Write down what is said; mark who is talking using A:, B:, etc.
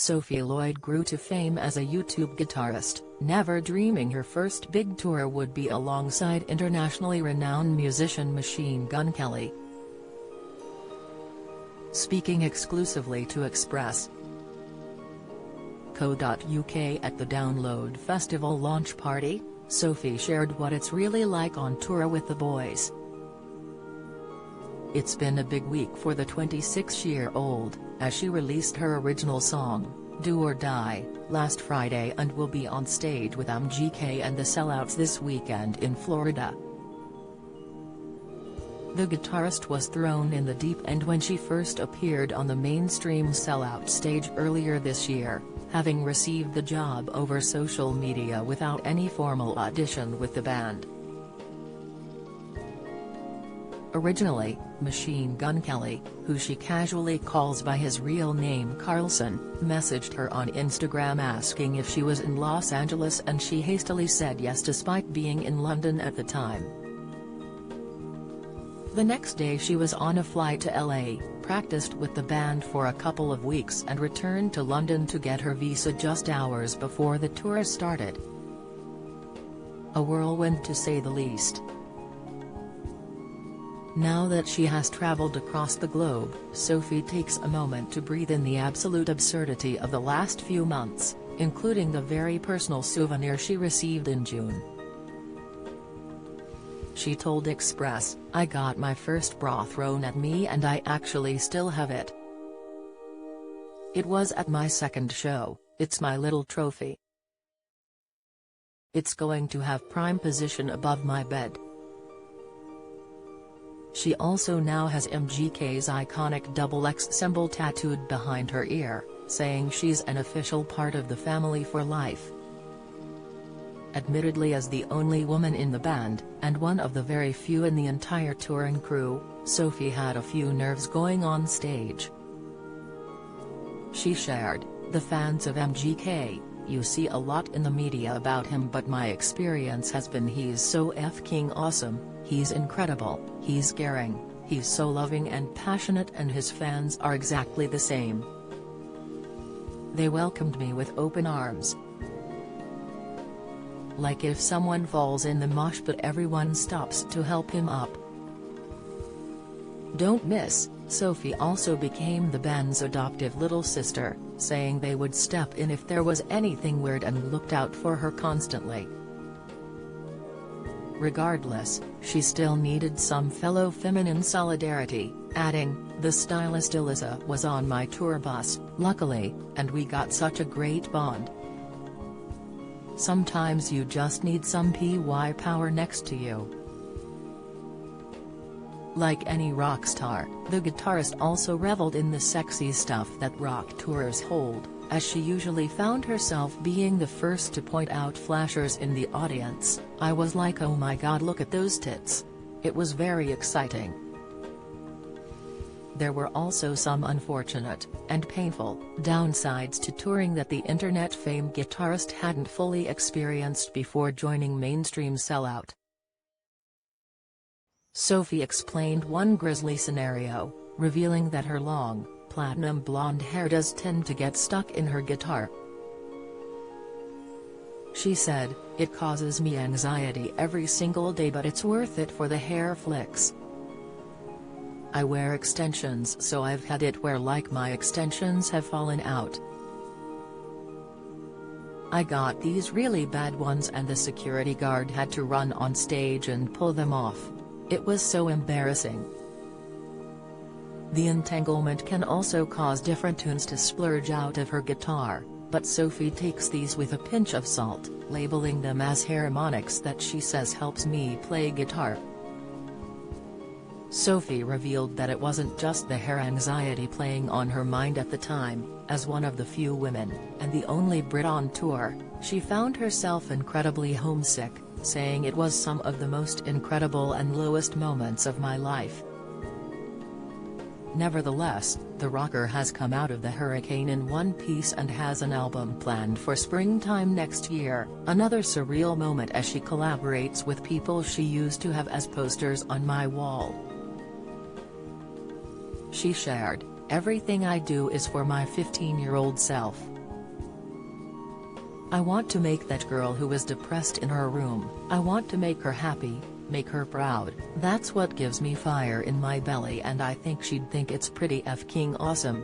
A: Sophie Lloyd grew to fame as a YouTube guitarist, never dreaming her first big tour would be alongside internationally renowned musician Machine Gun Kelly. Speaking exclusively to Express.co.uk at the Download Festival launch party, Sophie shared what it's really like on tour with the boys. It's been a big week for the 26-year-old, as she released her original song, Do or Die, last Friday and will be on stage with MGK and the Sellouts this weekend in Florida. The guitarist was thrown in the deep end when she first appeared on the mainstream Sellout stage earlier this year, having received the job over social media without any formal audition with the band. Originally, Machine Gun Kelly, who she casually calls by his real name Carlson, messaged her on Instagram asking if she was in Los Angeles, and she hastily said yes despite being in London at the time. The next day she was on a flight to LA, practiced with the band for a couple of weeks and returned to London to get her visa just hours before the tour started. A whirlwind to say the least. Now that she has traveled across the globe, Sophie takes a moment to breathe in the absolute absurdity of the last few months, including the very personal souvenir she received in June. She told Express, "I got my first bra thrown at me and I actually still have it. It was at my second show, it's my little trophy. It's going to have prime position above my bed." She also now has MGK's iconic XX symbol tattooed behind her ear, saying she's an official part of the family for life. Admittedly as the only woman in the band, and one of the very few in the entire touring crew, Sophie had a few nerves going on stage. She shared, "The fans of MGK, you see a lot in the media about him, but my experience has been he's so f***ing awesome, he's incredible, he's caring, he's so loving and passionate, and his fans are exactly the same. They welcomed me with open arms. Like if someone falls in the mosh pit everyone stops to help him up." Don't miss, Sophie also became the band's adoptive little sister, saying they would step in if there was anything weird and looked out for her constantly. Regardless, she still needed some fellow feminine solidarity, adding, "The stylist Eliza was on my tour bus, luckily, and we got such a great bond. Sometimes you just need some PY power next to you." Like any rock star, the guitarist also reveled in the sexy stuff that rock tours hold, as she usually found herself being the first to point out flashers in the audience. "I was like, oh my god, look at those tits. It was very exciting." There were also some unfortunate, and painful, downsides to touring that the internet-famed guitarist hadn't fully experienced before joining mainstream Sellout. Sophie explained one grisly scenario, revealing that her long, platinum blonde hair does tend to get stuck in her guitar. She said, "It causes me anxiety every single day, but it's worth it for the hair flicks. I wear extensions, so I've had it where like my extensions have fallen out. I got these really bad ones and the security guard had to run on stage and pull them off. It was so embarrassing." The entanglement can also cause different tunes to splurge out of her guitar, but Sophie takes these with a pinch of salt, labeling them as harmonics that she says helps me play guitar. Sophie revealed that it wasn't just the hair anxiety playing on her mind at the time. As one of the few women, and the only Brit on tour, she found herself incredibly homesick, saying, "It was some of the most incredible and lowest moments of my life." Nevertheless, the rocker has come out of the hurricane in one piece and has an album planned for springtime next year, another surreal moment as she collaborates with people she used to have as posters on my wall. She shared, "Everything I do is for my 15-year-old self. I want to make that girl who is depressed in her room, I want to make her happy, make her proud. That's what gives me fire in my belly, and I think she'd think it's pretty f***ing awesome.